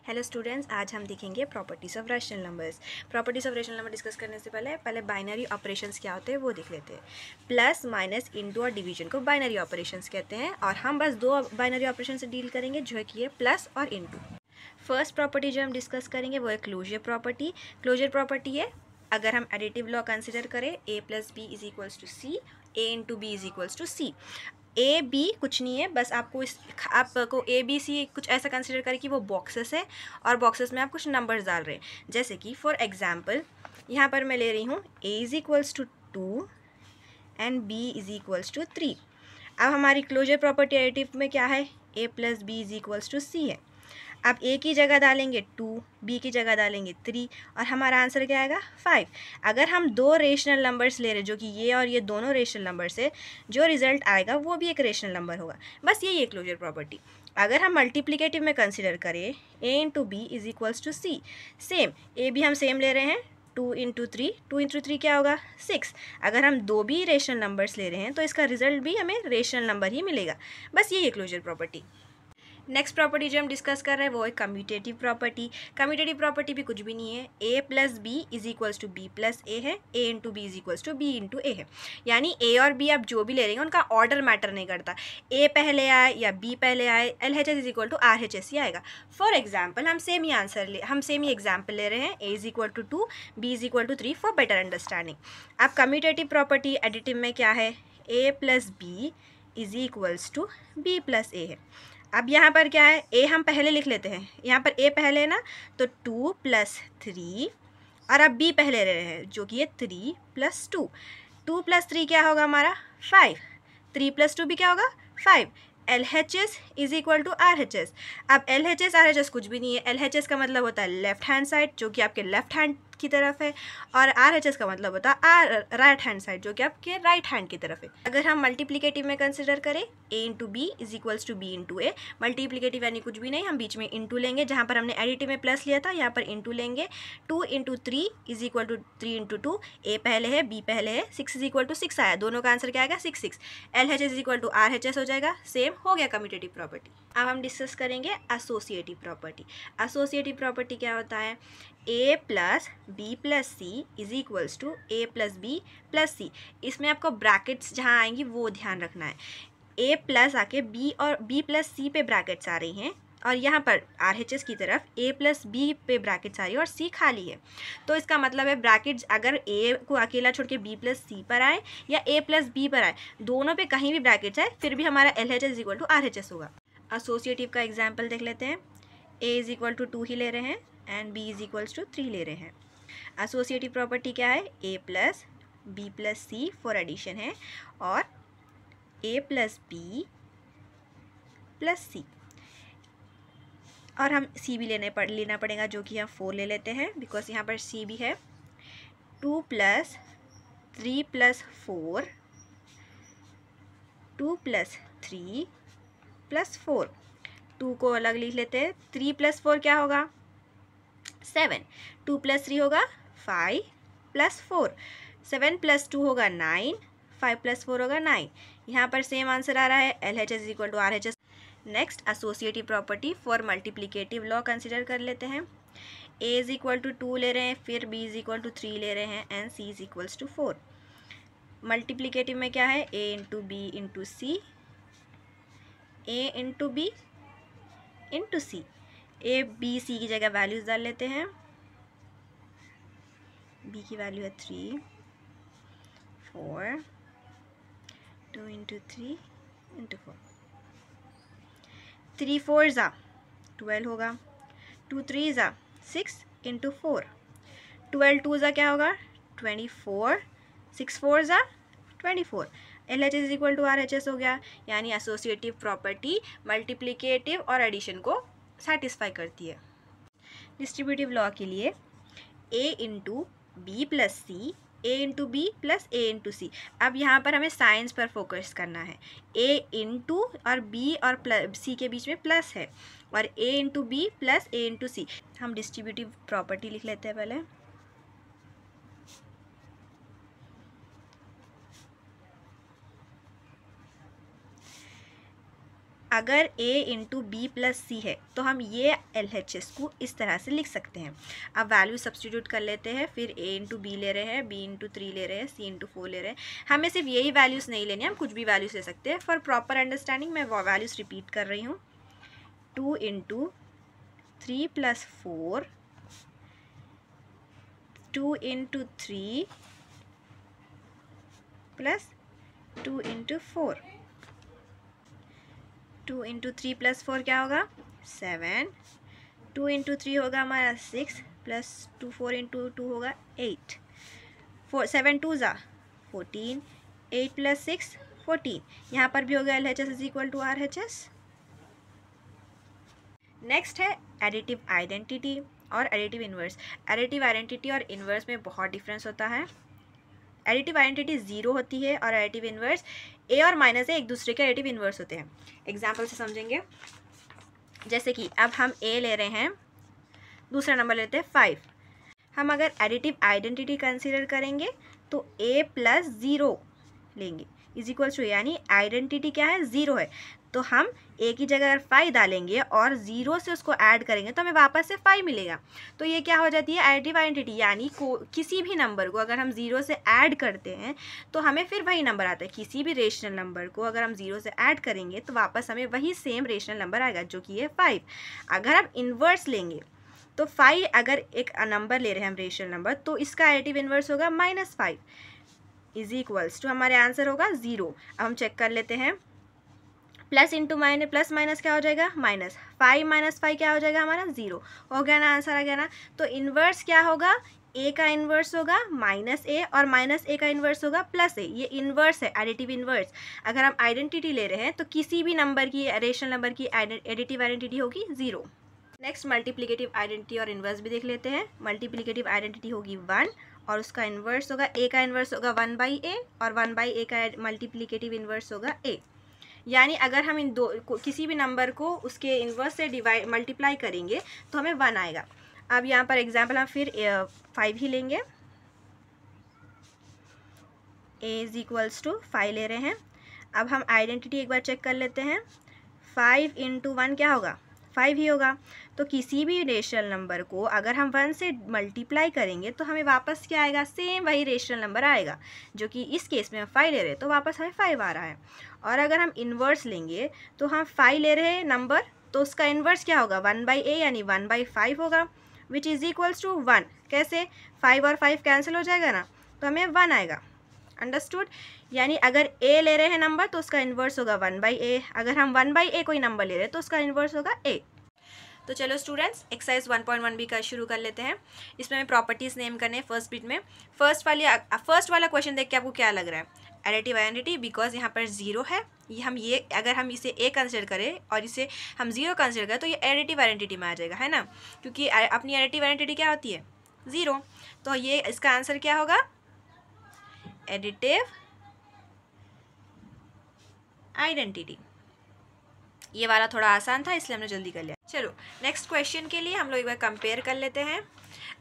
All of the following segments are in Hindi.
हेलो स्टूडेंट्स, आज हम देखेंगे properties of rational numbers. Properties of rational number discuss करने से पहले बाइनरी ऑपरेशंस क्या होते हैं वो देख लेते हैं। प्लस, माइनस, इनटू और डिवीजन को बाइनरी ऑपरेशंस कहते हैं और हम बस दो बाइनरी ऑपरेशन से डील करेंगे जो है कि ये प्लस और इनटू। फर्स्ट प्रॉपर्टी जो हम डिस्कस करेंगे वो है क्लोजर प्रॉपर्टी। क्लोजर प्रॉपर्टी है अगर हम एडिटिव लॉ कंसिडर करें A plus B is equals to C, A into B is equals to C. A B कुछ नहीं है, बस आपको ए बी सी कुछ ऐसा कंसिडर करें कि वो बॉक्सेस है और बॉक्सेस में आप कुछ नंबर्स डाल रहे हैं। जैसे कि फॉर एग्जांपल यहाँ पर मैं ले रही हूँ A is equals to 2 and B is equals to 3। अब हमारी क्लोजर प्रॉपर्टी एडिटिव में क्या है, A plus B is equals to C है। अब ए की जगह डालेंगे 2, बी की जगह डालेंगे 3 और हमारा आंसर क्या आएगा 5। अगर हम दो रेशनल नंबर्स ले रहे जो कि ये और ये दोनों रेशनल नंबर्स है, जो रिजल्ट आएगा वो भी एक रेशनल नंबर होगा। बस यही है क्लोजर प्रॉपर्टी। अगर हम मल्टीप्लिकेटिव में कंसिडर करें A into B is equals to C, same A भी हम सेम ले रहे हैं 2 इंटू 3, 2 इंटू 3 क्या होगा 6। अगर हम दो भी रेशनल नंबर्स ले रहे हैं तो इसका रिजल्ट भी हमें रेशनल नंबर ही मिलेगा। बस यही है क्लोजर प्रॉपर्टी। नेक्स्ट प्रॉपर्टी जो हम डिस्कस कर रहे हैं वो है कम्यूटेटिव प्रॉपर्टी। कम्यूटेटिव प्रॉपर्टी भी कुछ भी नहीं है, A plus B is equals to B plus A है, A into B is equals to B into A है। यानी ए और बी आप जो भी ले रहे हैं उनका ऑर्डर मैटर नहीं करता, ए पहले आए या बी पहले आए, L H S is equal to R H S ही आएगा। फॉर एग्जाम्पल हम सेम ही एग्जाम्पल ले रहे हैं, A is equal to 2, B is equal to 3 for better understanding. अब कम्यूटेटिव प्रॉपर्टी एडिटिव में क्या है, A plus B is equals to B plus A है। अब यहाँ पर क्या है, ए हम पहले लिख लेते हैं, यहाँ पर ए पहले है ना, तो 2 प्लस 3 और अब बी पहले ले रहे हैं जो कि ये 3 प्लस 2। 2 प्लस 3 क्या होगा हमारा 5, 3 प्लस 2 भी क्या होगा 5। L H S is equal to R H S. अब एल एच एस कुछ भी नहीं है, एल एच एस का मतलब होता है लेफ्ट हैंड साइड जो कि आपके लेफ्ट हैंड की तरफ है, और आर एच एस का मतलब होता है राइट हैंड साइड जो कि आपके राइट हैंड की तरफ है। अगर हम मल्टीप्लिकेटिव में कंसिडर करें A into B is equals to B into A, multiplicative यानी कुछ भी नहीं, हम बीच में इंटू लेंगे, जहाँ पर हमने एडिटिव में प्लस लिया था यहाँ पर इंटू लेंगे। 2 into 3 is equal to 3 into 2, A पहले है बी पहले है, 6 इज इक्वल टू 6 आया, दोनों का आंसर क्या आएगा 6 6। L H S is equal to R H S हो जाएगा, सेम हो गया कम्यूटेटिव प्रॉपर्टी। अब हम डिस्कस करेंगे एसोसिएटिव प्रॉपर्टी। एसोसिएटिव प्रॉपर्टी क्या होता है, A plus B plus C is equals to A plus B plus C. इसमें आपको ब्रैकेट्स जहाँ आएंगी वो ध्यान रखना है। ए प्लस आके बी और बी प्लस सी पे ब्रैकेट्स आ रही हैं और यहाँ पर आर एच एस की तरफ ए प्लस बी पे ब्रैकेट्स आ रही है और सी खाली है। तो इसका मतलब है ब्रैकेट्स अगर ए को अकेला छोड़ के बी प्लस सी पर आए या ए प्लस बी पर आए, दोनों पे कहीं भी ब्रैकेट्स आए फिर भी हमारा L H S equal to R H S होगा। एसोसिएटिव का एग्जाम्पल देख लेते हैं। ए इज इक्वल टू 2 ही ले रहे हैं and B is equals to 3 ले रहे हैं। एसोसिएटिव प्रॉपर्टी क्या है, A plus B plus C for addition है और A plus B plus C, और हम सी भी लेना पड़ेगा जो कि हम 4 ले लेते हैं बिकॉज यहाँ पर सी भी है। 2 प्लस 3 प्लस 4, 2 प्लस 3 प्लस 4, 2 को अलग लिख लेते हैं। 3 प्लस 4 क्या होगा 7, 2 प्लस 3 होगा 5 प्लस 4, 7 प्लस 2 होगा 9, 5 प्लस 4 होगा 9। यहाँ पर सेम आंसर आ रहा है, L H S equal to R H S. Next associative property for multiplicative law consider कर लेते हैं। ए इज इक्वल टू 2 ले रहे हैं, फिर बी इज इक्वल टू 3 ले रहे हैं and C is equals to 4। Multiplicative में क्या है, A into B into C, A into B into C. A B C की जगह वैल्यूज डाल लेते हैं। बी की वैल्यू है 3, 4, 2 इंटू 3 इंटू 4, 3 4 ज़ा 12 होगा, 2 3 ज़ा 6 इंटू 4, 12 2 ज़ा क्या होगा 24, 6 4 ज़ा 24। L H S equal to R H S हो गया। यानी एसोसिएटिव प्रॉपर्टी मल्टीप्लिकेटिव और एडिशन को सेटिस्फाई करती है। डिस्ट्रीब्यूटिव लॉ के लिए A into B plus C, A into B plus A into C. अब यहाँ पर हमें साइंस पर फोकस करना है। ए इंटू और बी और सी के बीच में प्लस है और ए into B plus A into सी। हम डिस्ट्रीब्यूटिव प्रॉपर्टी लिख लेते हैं पहले। अगर a इंटू बी प्लस सी है तो हम ये LHS को इस तरह से लिख सकते हैं। अब वैल्यू सब्स्टिट्यूट कर लेते हैं, फिर a इंटू बी ले रहे हैं, b इंटू 3 ले रहे हैं, c इंटू 4 ले रहे हैं। हमें सिर्फ यही वैल्यूज़ नहीं लेनी, हम कुछ भी वैल्यूज़ ले सकते हैं। फॉर प्रॉपर अंडरस्टैंडिंग मैं वो वैल्यूज़ रिपीट कर रही हूँ। 2 into 3 plus 4, 2 into 3 plus 2 into 4, 2 into 3 plus 4 क्या होगा 7, 2 इंटू 3 होगा हमारा 6 प्लस 2 4 इंटू 2 होगा 8, 7 2 ज़ा 14, 8 प्लस 6 14। यहाँ पर भी होगा LHS is equal to RHS। Next है एडिटिव आइडेंटिटी और एडिटिव इन्वर्स। एडिटिव आइडेंटिटी और इन्वर्स में बहुत डिफरेंस होता है। एडिटिव आइडेंटिटी 0 होती है और एडिटिव इन्वर्स a और माइनस a एक दूसरे के एडिटिव इन्वर्स होते हैं। एग्जाम्पल से समझेंगे, जैसे कि अब हम a ले रहे हैं, दूसरा नंबर लेते हैं 5। हम अगर एडिटिव आइडेंटिटी कंसीडर करेंगे तो a प्लस 0 लेंगे इज इक्वल्स टू, यानी आइडेंटिटी क्या है 0 है, तो हम a की जगह अगर 5 डालेंगे और 0 से उसको ऐड करेंगे तो हमें वापस से 5 मिलेगा। तो ये क्या हो जाती है एडिटिव आइडेंटिटी, यानी किसी भी नंबर को अगर हम 0 से ऐड करते हैं तो हमें फिर वही नंबर आता है। किसी भी रेशनल नंबर को अगर हम 0 से ऐड करेंगे तो वापस हमें वही सेम रेशनल नंबर आएगा जो कि है 5। अगर हम इन्वर्स लेंगे तो 5 अगर एक नंबर ले रहे हैं हम रेशनल नंबर, तो इसका एडिटिव इन्वर्स होगा -5 इज इक्वल्स टू, हमारे आंसर होगा 0। अब हम चेक कर लेते हैं, plus into minus, plus minus क्या हो जाएगा माइनस, 5 माइनस 5 क्या हो जाएगा हमारा 0 हो गया ना, आंसर आ गया ना। तो इन्वर्स क्या होगा, a का इन्वर्स होगा -a और -a का इन्वर्स होगा +a। ये इन्वर्स है, एडिटिव इन्वर्स। अगर हम आइडेंटिटी ले रहे हैं तो किसी भी नंबर की रेशनल नंबर की एडिटिव आइडेंटिटी होगी 0। नेक्स्ट मल्टीप्लिकेटिव आइडेंटिटी और इन्वर्स भी देख लेते हैं। मल्टीप्लिकेटिव आइडेंटिटी होगी 1 और उसका इन्वर्स होगा a का इन्वर्स होगा 1/a और 1/a का मल्टीप्लिकेटिव इन्वर्स होगा a। यानी अगर हम इन दो किसी भी नंबर को उसके इन्वर्स से मल्टीप्लाई करेंगे तो हमें 1 आएगा। अब यहाँ पर एग्जांपल हम फिर 5 ही लेंगे, a इज इक्वल्स टू 5 ले रहे हैं। अब हम आइडेंटिटी एक बार चेक कर लेते हैं, 5 इंटू 1 क्या होगा 5 ही होगा। तो किसी भी रेशनल नंबर को अगर हम 1 से मल्टीप्लाई करेंगे तो हमें वापस क्या आएगा, सेम वही रेशनल नंबर आएगा, जो कि इस केस में हम 5 ले रहे हैं तो वापस हमें 5 आ रहा है। और अगर हम इन्वर्स लेंगे तो हम 5 ले रहे हैं नंबर, तो उसका इन्वर्स क्या होगा 1/a यानी 1/5 होगा, विच इज़ इक्वल्स टू 1। कैसे, 5 और 5 कैंसिल हो जाएगा ना, तो हमें 1 आएगा। अंडरस्टूड। यानी अगर a ले रहे हैं नंबर तो उसका इन्वर्स होगा 1/a, अगर हम 1/a कोई नंबर ले रहे हैं तो उसका इन्वर्स होगा a। तो चलो स्टूडेंट्स एक्सरसाइज 1.1b का शुरू कर लेते हैं। इसमें हमें प्रॉपर्टीज़ नेम करने हैं फर्स्ट बिट में। फर्स्ट वाला क्वेश्चन देख के आपको क्या लग रहा है, एडिटिव आइडेंटिटी, बिकॉज यहाँ पर 0 है, ये अगर हम इसे a कंसिडर करें और इसे हम 0 कंसिडर करें तो ये एडिटिव आइडेंटिटी में आ जाएगा, है ना, क्योंकि अपनी एडिटिव आइडेंटिटी क्या होती है 0। तो ये इसका आंसर क्या होगा, एडिटिव आइडेंटिटी। ये वाला थोड़ा आसान था इसलिए हमने जल्दी कर लिया। चलो नेक्स्ट क्वेश्चन के लिए हम लोग एक बार कंपेयर कर लेते हैं।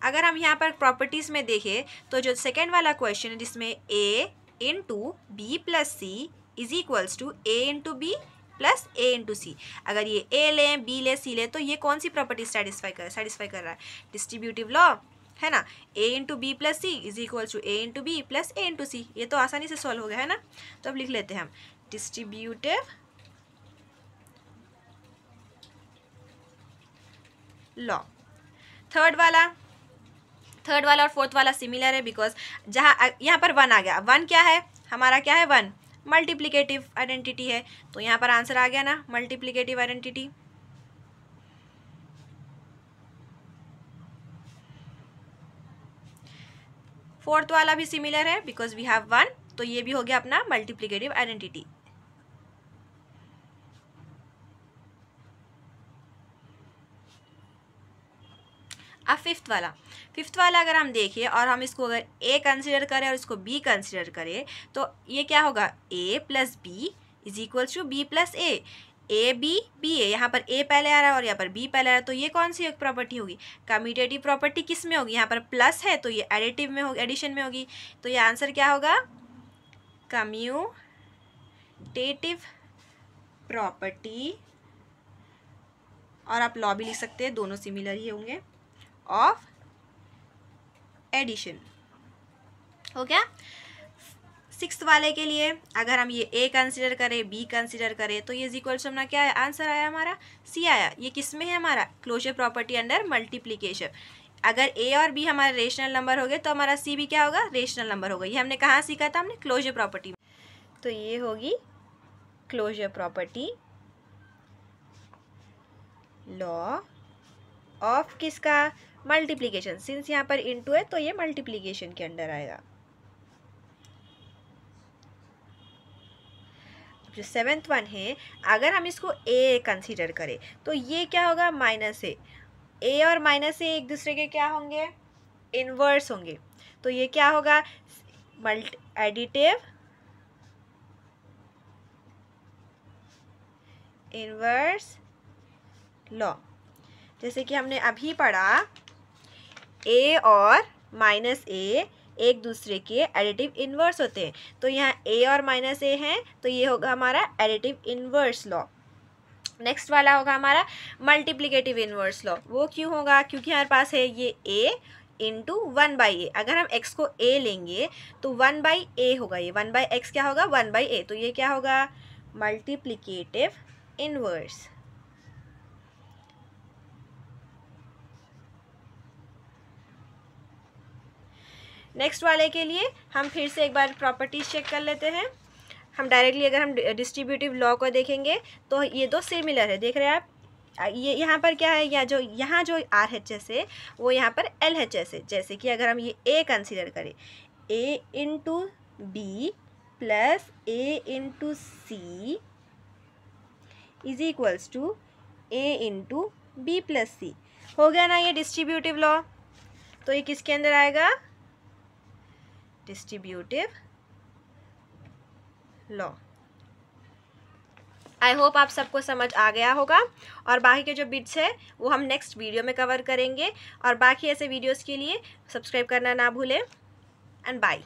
अगर हम यहाँ पर प्रॉपर्टीज़ में देखें तो जो सेकेंड वाला क्वेश्चन है जिसमें a into B plus C is equals to a into B plus a into C, अगर ये a लें b लें c लें तो ये कौन सी प्रॉपर्टी सेटिस्फाई कर रहा है, डिस्ट्रीब्यूटिव लॉ, है ना। a into B plus C is equals to a into B plus a into C, ये तो आसानी से सॉल्व हो गया, है ना। तो अब लिख लेते हैं हम डिस्ट्रीब्यूटिव लॉ। थर्ड वाला और फोर्थ वाला सिमिलर है, बिकॉज जहाँ यहाँ पर 1 आ गया, 1 क्या है हमारा, क्या है 1 मल्टीप्लिकेटिव आइडेंटिटी है, तो यहाँ पर आंसर आ गया ना मल्टीप्लिकेटिव आइडेंटिटी। फोर्थ वाला भी सिमिलर है बिकॉज वी हैव 1, तो ये भी हो गया अपना मल्टीप्लिकेटिव आइडेंटिटी। अब फिफ्थ वाला अगर हम देखें और हम इसको अगर a कंसिडर करें और इसको b कंसिडर करें तो ये क्या होगा, a plus B is equals to B plus A, A B B A, यहाँ पर a पहले आ रहा है और यहाँ पर b पहले आ रहा है, तो ये कौन सी एक प्रॉपर्टी होगी, कम्यूटेटिव प्रॉपर्टी। किस में होगी, यहाँ पर प्लस है तो ये एडिटिव में होगी, एडिशन में होगी, तो ये आंसर क्या होगा, कम्यूटेटिव प्रॉपर्टी और आप लॉ भी लिख सकते हैं, दोनों सिमिलर ही होंगे, ऑफ एडिशन। हो गया। सिक्स्थ वाले के लिए अगर हम ये ए कंसिडर करें, बी कंसिडर करें, तो ये इज इक्वल टू अपना क्या है, आंसर आया हमारा सी आया। ये किस में है हमारा, क्लोजर प्रॉपर्टी अंडर मल्टीप्लिकेशन। अगर ए और बी हमारा रेशनल नंबर हो गए तो हमारा सी भी क्या होगा, रेशनल नंबर होगा। ये हमने कहाँ सीखा था, हमने क्लोजर प्रॉपर्टी। तो ये होगी क्लोजर प्रॉपर्टी, लॉ ऑफ किसका, मल्टीप्लिकेशन। सिंस यहाँ पर इनटू है तो ये मल्टीप्लिकेशन के अंडर आएगा। जो सेवेंथ वन है, अगर हम इसको ए कंसीडर करें तो ये क्या होगा, माइनस ए और माइनस ए एक दूसरे के क्या होंगे, इनवर्स होंगे। तो ये क्या होगा, एडिटिव इनवर्स लॉ। जैसे कि हमने अभी पढ़ा, ए और माइनस ए एक दूसरे के एडिटिव इनवर्स होते हैं। तो यहाँ ए और माइनस ए हैं, तो ये होगा हमारा एडिटिव इनवर्स लॉ। नेक्स्ट वाला होगा हमारा मल्टीप्लिकेटिव इनवर्स लॉ। वो क्यों होगा, क्योंकि हमारे पास है ये ए इंटू 1/a। अगर हम x को a लेंगे तो 1/a होगा, ये 1/x क्या होगा, 1/a। तो ये क्या होगा, मल्टीप्लिकेटिव इनवर्स। नेक्स्ट वाले के लिए हम फिर से एक बार प्रॉपर्टीज चेक कर लेते हैं। हम डायरेक्टली अगर हम डिस्ट्रीब्यूटिव लॉ को देखेंगे तो ये दो सिमिलर है, देख रहे हैं आप। ये यहाँ पर क्या है, या जो यहाँ जो RHS है वो यहाँ पर LHS है। जैसे कि अगर हम ये A कंसीडर करें, A into B plus A into C is equals to A into B plus C. हो गया ना ये डिस्ट्रीब्यूटिव लॉ। तो ये किसके अंदर आएगा, डिस्ट्रीब्यूटिव लॉ। आई होप आप सबको समझ आ गया होगा। और बाकी के जो बिट्स है वो हम नेक्स्ट वीडियो में कवर करेंगे। और बाकी ऐसे वीडियोस के लिए सब्सक्राइब करना ना भूलें। And bye.